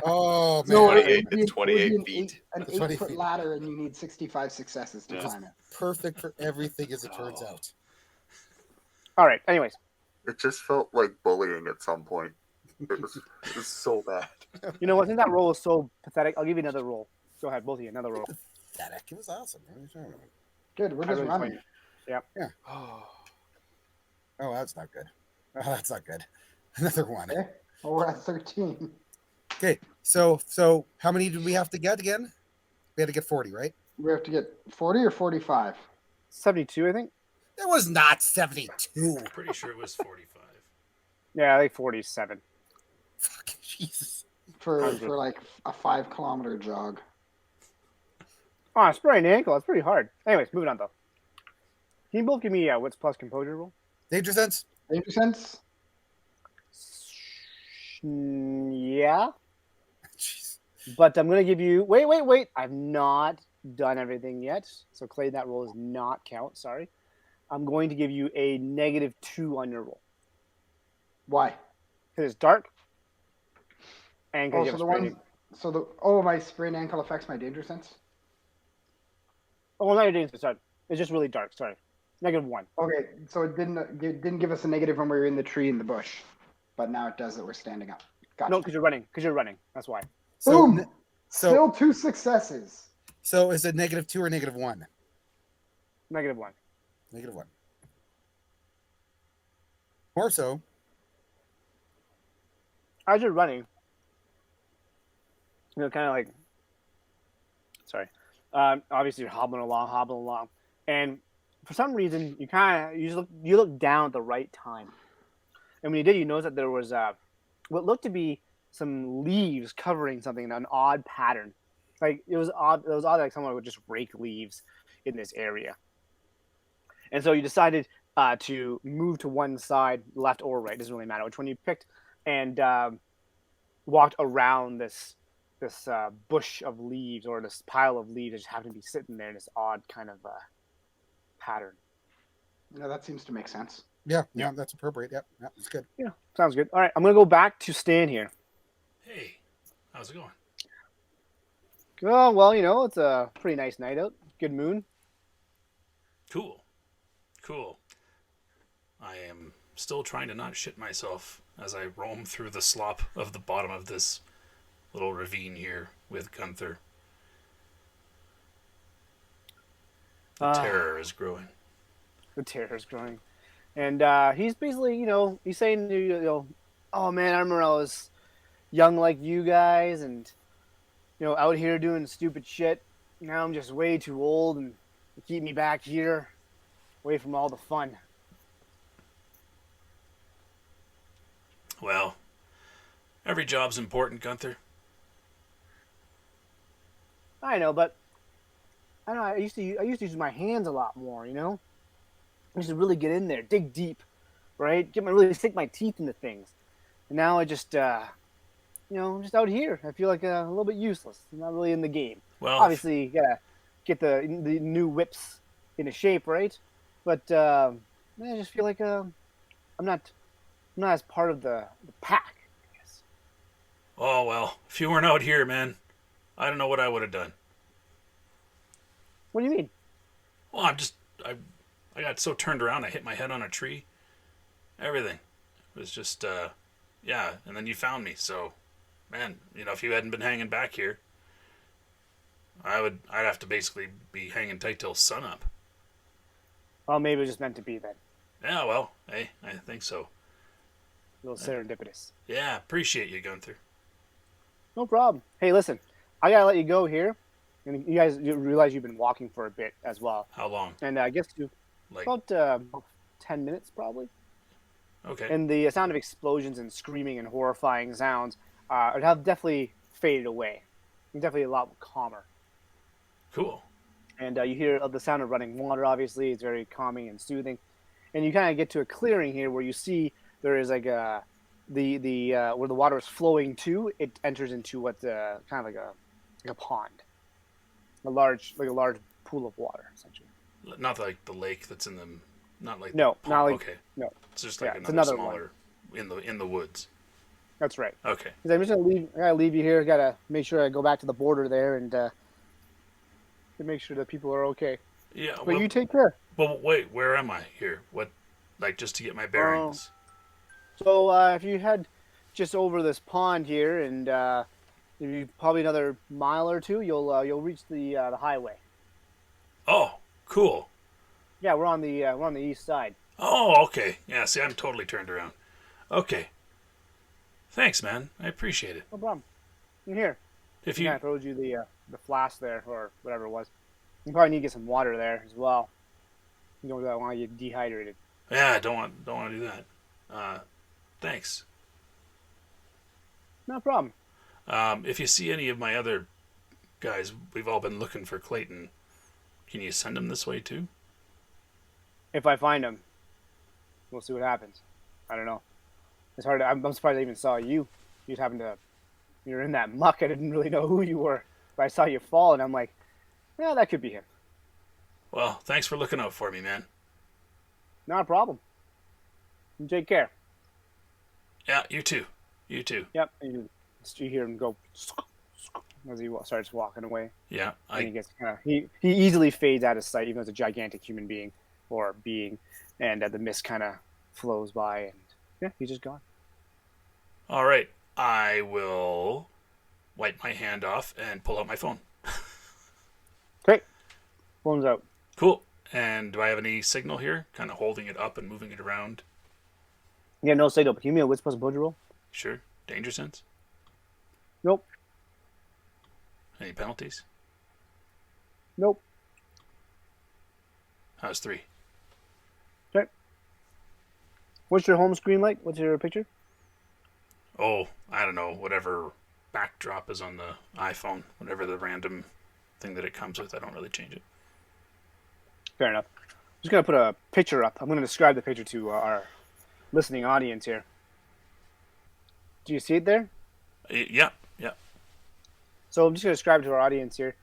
S3: Oh man.
S5: No,
S2: 28
S5: it would be
S2: it's 28
S5: an
S2: feet.
S5: An
S3: It's 20
S5: 8-foot
S3: feet.
S5: ladder, and you need 65 successes to
S2: Yeah.
S5: climb it.
S3: Perfect for everything, as it turns out.
S4: All right. Anyways,
S2: It just felt like bullying at some point. It was so bad.
S4: you know what? Since that roll is so pathetic, I'll give you another roll. Go ahead, both of you, another roll.
S3: Pathetic. It was awesome. What are you talking about?
S5: Good, we're
S4: I
S5: just
S4: really
S5: running.
S3: Oh, that's not good. Oh, that's not good. Another one.
S5: Okay. Well, we're at 13.
S3: Okay. So how many did we have to get again? We had to get 40, right?
S5: We have to get 40 or 45
S4: 72, I think.
S3: It was not 72.
S1: Pretty sure it was 45.
S4: Yeah, I think 47.
S3: Fuck, Jesus.
S5: for
S4: 100.
S5: like a 5-kilometer jog.
S4: Oh, sprained ankle. That's pretty hard. Anyways, moving on though. Can you both give me wits plus composure roll?
S3: Danger sense?
S5: Danger sense?
S4: Yeah,
S3: Jeez.
S4: but I'm gonna give you. Wait. I've not done everything yet, so Clayton, that roll does not count. Sorry. I'm going to give you a -2 on your roll
S5: Why?
S4: because it's dark. And
S5: Oh,
S4: because
S5: so
S4: you have
S5: my sprained ankle affects my danger sense.
S4: Oh, well, not your danger. Sorry, it's just really dark. Sorry, -1.
S5: Okay, so it didn't give us a negative when we were in the tree in the bush, but now it does that we're standing up. Gotcha.
S4: No, because you're running. That's why.
S5: Boom!
S3: So
S5: Still 2 successes.
S3: so is it -2 or -1?
S4: -1.
S3: -1. More so.
S4: As you're running, kind of like, sorry. Obviously, you're hobbling along, and for some reason, you look down at the right time, and when you did, you noticed that there was what looked to be some leaves covering something in an odd pattern. Like it was odd. It was odd, like someone would just rake leaves in this area, and so you decided to move to one side, left or right. Doesn't really matter which one you picked, and walked around this bush of leaves or this pile of leaves that just happened to be sitting there in this odd kind of pattern.
S5: No, that seems to make sense.
S3: Yeah, that's appropriate. Yeah, it's good.
S4: Yeah, sounds good. All right, I'm gonna go back to Stan here.
S1: Hey, how's it going?
S4: Oh well, it's a pretty nice night out. Good moon.
S1: Cool. I am still trying to not shit myself as I roam through the slop of the bottom of this little ravine here with Gunther. The terror is growing.
S4: The terror is growing. And he's basically, he's saying, oh man, I remember I was young like you guys and, out here doing stupid shit. Now I'm just way too old and keep me back here, away from all the fun.
S1: Well, every job's important, Gunther.
S4: I know, but I don't know. I used to use my hands a lot more. I used to really get in there, dig deep, right? Really stick my teeth into things. And now I just, I'm just out here. I feel like a little bit useless. I'm not really in the game.
S1: Well,
S4: Obviously, you gotta get the new whips into shape, right? But I just feel like I'm not as part of the pack, I guess.
S1: oh well, if you weren't out here, man, I don't know what I would have done.
S4: What do you mean?
S1: Well, I got so turned around, I hit my head on a tree. Everything. It was just, yeah, and then you found me, so, man, if you hadn't been hanging back here, I'd have to basically be hanging tight till sunup.
S4: Well, maybe it was just meant to be then.
S1: Yeah, well, hey, I think so.
S4: A little serendipitous.
S1: Yeah, appreciate you, Gunther.
S4: No problem. Hey, listen, I gotta let you go here, and you realize you've been walking for a bit as well.
S1: How long?
S4: And I guess you
S1: Like,
S4: about 10 minutes probably.
S1: okay.
S4: And the sound of explosions and screaming and horrifying sounds have definitely faded away. Definitely a lot calmer.
S1: Cool.
S4: And you hear the sound of running water. Obviously, it's very calming and soothing. And you kind of get to a clearing here where you see there is like a where the water is flowing to. It enters into what kind of like a pond, a large pool of water essentially.
S1: Not like the lake that's in the, not like
S4: No,
S1: the
S4: not like
S1: okay.
S4: no.
S1: It's just like
S4: Yeah, it's
S1: another
S4: another
S1: smaller in the woods.
S4: That's right.
S1: Okay.
S4: 'Cause I'm just gonna leave. I gotta leave you here. Gotta make sure I go back to the border there and to make sure that people are okay.
S1: Yeah.
S4: But
S1: Well,
S4: you take care.
S1: well, wait. Where am I here? What? Like just to get my bearings.
S4: So if you head just over this pond here, and maybe probably another mile or two, you'll reach the highway.
S1: Oh, cool.
S4: Yeah, we're on the east side.
S1: Oh, okay. Yeah. See, I'm totally turned around. Okay. Thanks, man. I appreciate it.
S4: No problem. You're here.
S1: If
S4: Yeah, I
S1: you,
S4: told you the flask there or whatever it was. You probably need to get some water there as well. You don't want to get dehydrated.
S1: yeah, I don't want to do that. Thanks.
S4: No problem.
S1: If you see any of my other guys, we've all been looking for Clayton. Can you send him this way too?
S4: If I find him, we'll see what happens. I don't know. It's hard. I'm surprised I even saw you. You just happened to. You're in that muck. I didn't really know who you were, but I saw you fall, and I'm like, yeah, that could be him.
S1: Well, thanks for looking out for me, man.
S4: Not a problem. You take care.
S1: Yeah, you too. You too.
S4: Yep. And you hear him go as he starts walking away.
S1: Yeah,
S4: And he gets he easily fades out of sight, even though it's a gigantic human being or being, and the mist kind of flows by, and yeah, he's just gone.
S1: All right. I will wipe my hand off and pull out my phone.
S4: Great. Phone's out.
S1: Cool. And do I have any signal here? Kind of holding it up and moving it around.
S4: Yeah, no signal. But can you give me a wits plus budget roll?
S1: Sure. Danger sense.
S4: Nope.
S1: Any penalties?
S4: Nope.
S1: How's 3?
S4: Okay. What's your home screen like? What's your picture?
S1: Oh, I don't know. Whatever backdrop is on the iPhone. Whatever the random thing that it comes with. I don't really change it.
S4: Fair enough. I'm just going to put a picture up. I'm going to describe the picture to our listening audience here. Do you see it there?
S1: Yeah. Yeah.
S4: So I'm just going to describe it to our audience here.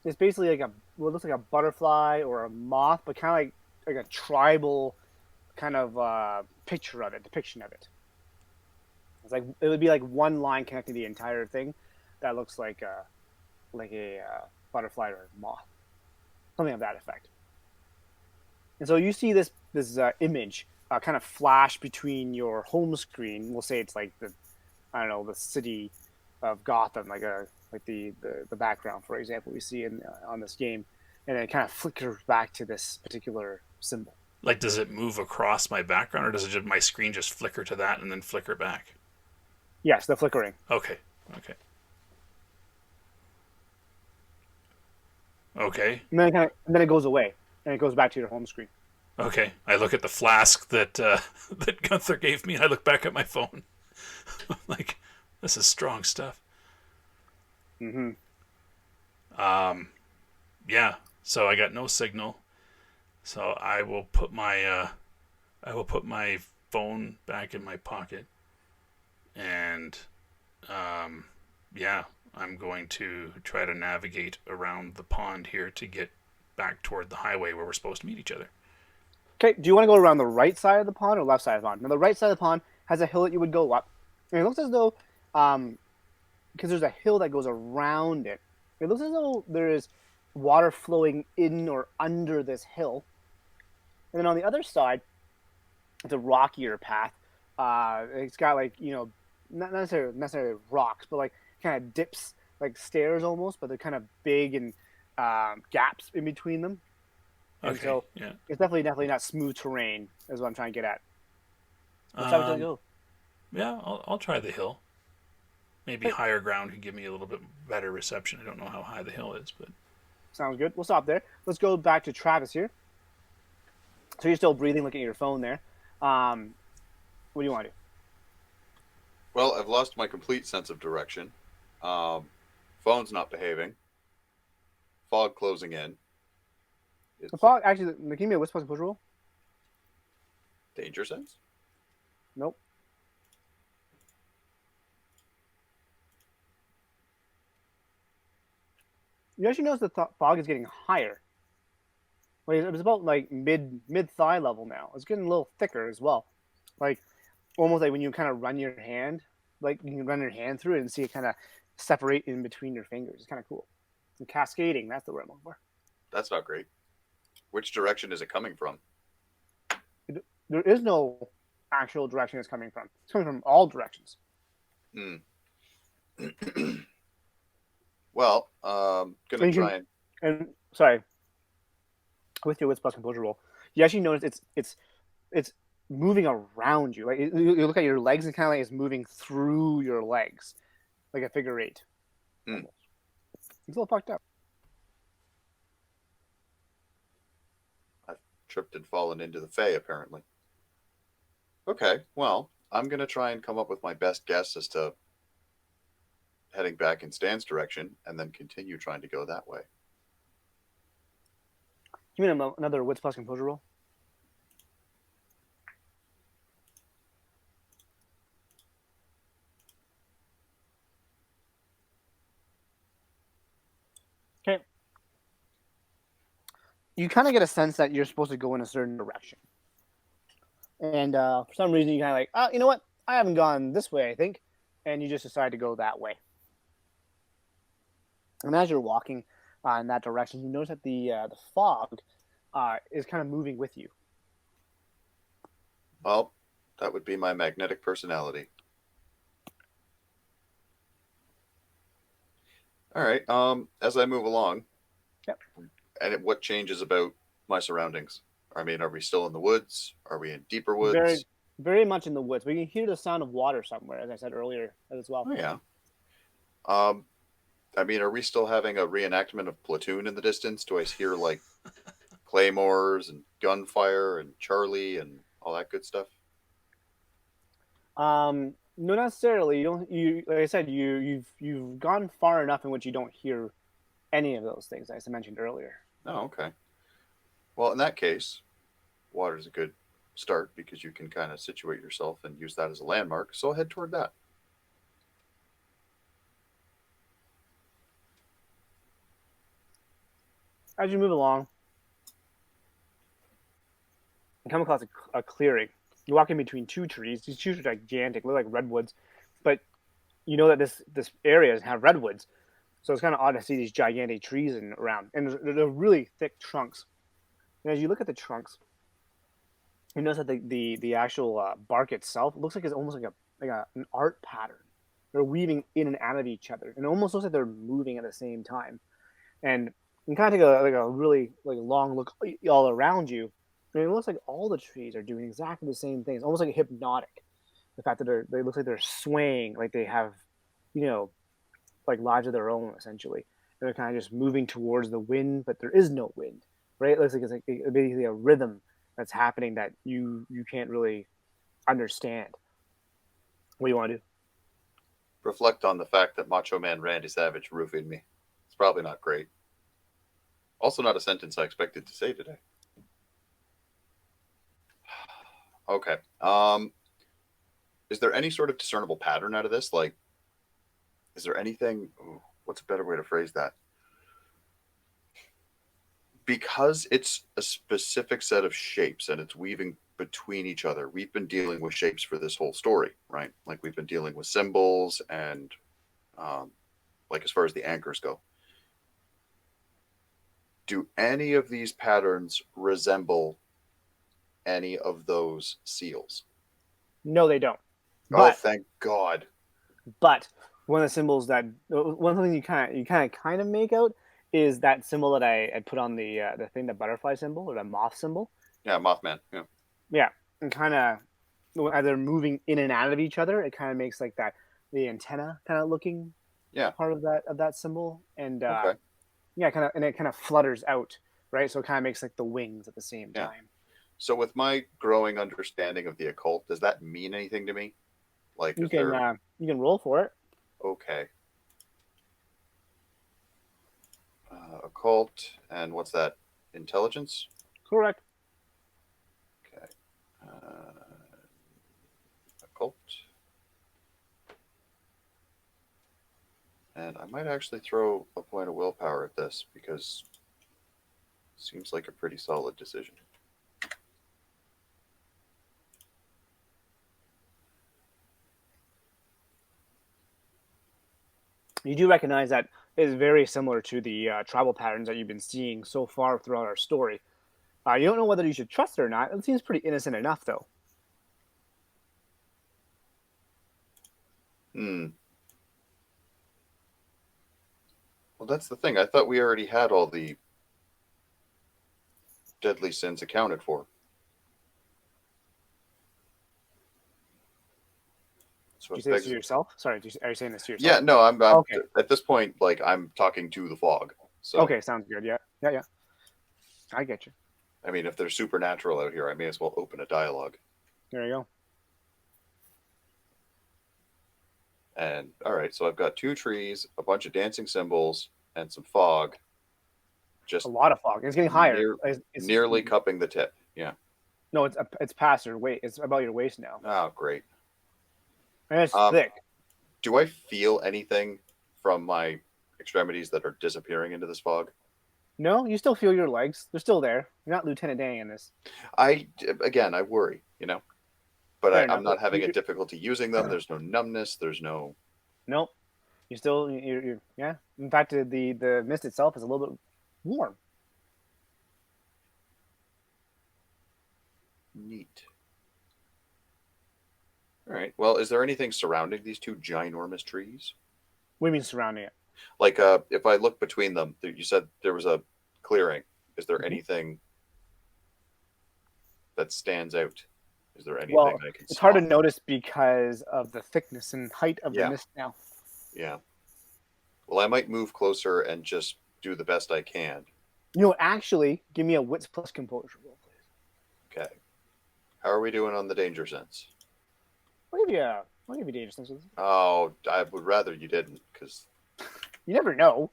S4: It's basically like what looks like a butterfly or a moth, but kind of like a tribal kind of picture of it, depiction of it. It's like it would be like one line connecting the entire thing that looks like a butterfly or a moth, something of that effect. And so you see this image kind of flash between your home screen. We'll say it's like the city of Gotham, like the background, for example, we see in on this game, and it kind of flickers back to this particular symbol.
S1: Like, does it move across my background, or does it just my screen just flicker to that and then flicker back?
S4: Yes, the flickering.
S1: Okay. Okay. Okay.
S4: And then it goes away, and it goes back to your home screen.
S1: Okay. I look at the flask that that Gunther gave me, and I look back at my phone. Like, this is strong stuff.
S4: Mm-hmm.
S1: Yeah. So I got no signal. So I will put my phone back in my pocket, and yeah, I'm going to try to navigate around the pond here to get back toward the highway where we're supposed to meet each other.
S4: Okay, do you want to go around the right side of the pond or left side of the pond? Now, the right side of the pond has a hill that you would go up. And it looks as though, because there's a hill that goes around it, it looks as though there is water flowing in or under this hill. And then on the other side, it's a rockier path. It's got like, not necessarily rocks, but like kind of dips, like stairs almost, but they're kind of big and gaps in between them. And
S1: Okay.
S4: so
S1: Yeah.
S4: it's definitely not smooth terrain, is what I'm trying to get at. Which side would you go?
S1: Yeah, I'll try the hill. Maybe higher ground could give me a little bit better reception. I don't know how high the hill is, but
S4: Sounds good. We'll stop there. Let's go back to Travis here. So you're still breathing, looking at your phone there. What do you want to do?
S2: Well, I've lost my complete sense of direction. Phone's not behaving. Fog closing in. It's
S4: The fog, actually, give me a whisper push roll.
S2: danger sense.
S4: Nope. You actually notice the fog is getting higher. Like, it was about like mid thigh level now. It's getting a little thicker as well. Like almost like when you kind of run your hand, like you can run your hand through it and see it kind of separate in between your fingers. It's kind of cool. And cascading, that's the word I'm looking for.
S2: That's not great. Which direction is it coming from?
S4: There is no actual direction it's coming from. It's coming from all directions.
S2: Hmm. Well, gonna try
S4: And sorry, with your wits plus composure roll, you actually notice it's moving around you. Like you look at your legs and kind of like it's moving through your legs, like a figure eight.
S2: Hmm.
S4: It's a little fucked up.
S2: tripped and fallen into the Fey, apparently. Okay, well, I'm going to try and come up with my best guess as to heading back in Stan's direction and then continue trying to go that way.
S4: You mean another wits plus composure roll? Okay. You kind of get a sense that you're supposed to go in a certain direction. And for some reason, you kind of like, you know what? I haven't gone this way, I think. And you just decide to go that way. And as you're walking in that direction, you notice that the fog is kind of moving with you.
S2: Well, that would be my magnetic personality. All right. As I move along,
S4: Yep.
S2: And what changes about my surroundings? I mean, are we still in the woods? Are we in deeper woods?
S4: Very, very much in the woods. We can hear the sound of water somewhere, as I said earlier, as well.
S2: Oh, yeah. I mean, are we still having a reenactment of Platoon in the distance? Do I hear like claymores and gunfire and Charlie and all that good stuff?
S4: No, not necessarily. You don't. You like I said, you've gone far enough in which you don't hear any of those things, as I mentioned earlier.
S2: Oh, okay. Well, in that case, water's a good start because you can kind of situate yourself and use that as a landmark. So I'll head toward that.
S4: As you move along, you come across a clearing. You walk in between two trees. These trees are gigantic, look like redwoods, but you know that this area doesn't have redwoods, so it's kind of odd to see these gigantic trees around, and they're really thick trunks. And as you look at the trunks, you notice that the actual bark itself looks like it's almost like an art pattern. they're weaving in and out of each other, and it almost looks like they're moving at the same time. And you kind of take a really like long look all around you, and it looks like all the trees are doing exactly the same things, almost like hypnotic. The fact that they look like they're swaying, like they have, like lives of their own essentially. They're kind of just moving towards the wind, but there is no wind, right? It looks like it's basically a rhythm that's happening that you can't really understand. What do you want to do?
S2: Reflect on the fact that Macho Man Randy Savage roofied me. It's probably not great. Also, not a sentence I expected to say today. Okay. Is there any sort of discernible pattern out of this? Like, is there anything? What's a better way to phrase that? Because it's a specific set of shapes and it's weaving between each other. We've been dealing with shapes for this whole story, right? Like we've been dealing with symbols and like as far as the anchors go. Do any of these patterns resemble any of those seals?
S4: No, they don't.
S2: Oh, thank God.
S4: But one of the symbols that one thing you kind of make out is that symbol that I put on the thing, the butterfly symbol or the moth symbol.
S2: Yeah, Mothman. Yeah.
S4: Yeah, and kind of as they're moving in and out of each other, it kind of makes like the antenna kind of looking part of that symbol, and
S2: Okay.
S4: it kind of flutters out, right? So it kind of makes like the wings at the same time.
S2: So with my growing understanding of the occult, does that mean anything to me? Like
S4: you can roll for it.
S2: Okay. Occult, and what's that? Intelligence?
S4: Correct.
S2: Okay. Occult. And I might actually throw a point of willpower at this because it seems like a pretty solid decision.
S4: You do recognize that it is very similar to the tribal patterns that you've been seeing so far throughout our story. You don't know whether you should trust it or not. It seems pretty innocent enough, though.
S2: Well, that's the thing. I thought we already had all the deadly sins accounted for. So
S4: Did you say this to yourself? Sorry, are you saying this to yourself?
S2: Yeah, no, I'm
S4: okay.
S2: At this point, like I'm talking to the fog. So
S4: okay, sounds good. Yeah. I get you.
S2: I mean, if there's supernatural out here, I may as well open a dialogue.
S4: There you go.
S2: And all right, so I've got 2 trees, a bunch of dancing symbols, and some fog. Just
S4: a lot of fog. It's getting higher. It's
S2: nearly cupping the tip. Yeah.
S4: No, it's past your waist. It's about your waist now.
S2: Oh, great.
S4: And it's thick.
S2: Do I feel anything from my extremities that are disappearing into this fog?
S4: No, you still feel your legs. They're still there. You're not Lieutenant Dang in this.
S2: I worry, but I'm not having
S4: a
S2: difficulty using them. There's no numbness. There's no.
S4: Nope. You're yeah. In fact, the mist itself is a little bit warm.
S2: Neat. All right. Well, is there anything surrounding these 2 ginormous trees?
S4: What do you mean surrounding it?
S2: Like, if I look between them, you said there was a clearing. Is there anything that stands out? Is there anything I can
S4: it's hard to notice because of the thickness and height of the mist now.
S2: Yeah. Well, I might move closer and just do the best I can.
S4: Actually, give me a wits plus composure roll, please.
S2: Okay. How are we doing on the danger sense?
S4: I'll give you danger sense.
S2: Oh, I would rather you didn't, because
S4: you never know.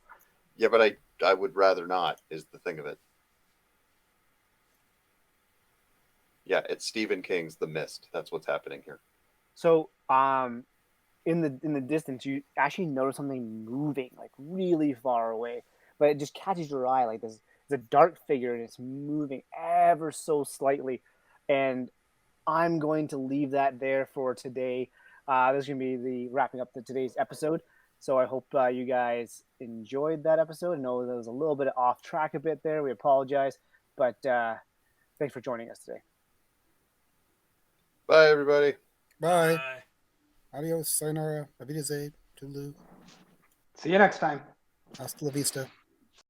S2: Yeah, but I would rather not, is the thing of it. Yeah, it's Stephen King's The Mist. That's what's happening here.
S4: So, in the distance, you actually notice something moving, like really far away, but it just catches your eye. Like it's a dark figure, and it's moving ever so slightly. And I'm going to leave that there for today. This is going to be the wrapping up today's episode. So I hope you guys enjoyed that episode. I know that was a little bit off track a bit there. We apologize, but thanks for joining us today.
S2: Bye, everybody.
S3: Bye.
S1: Bye.
S3: Adios, sayonara, avideze, tulu,
S5: See you next time.
S3: hasta la vista.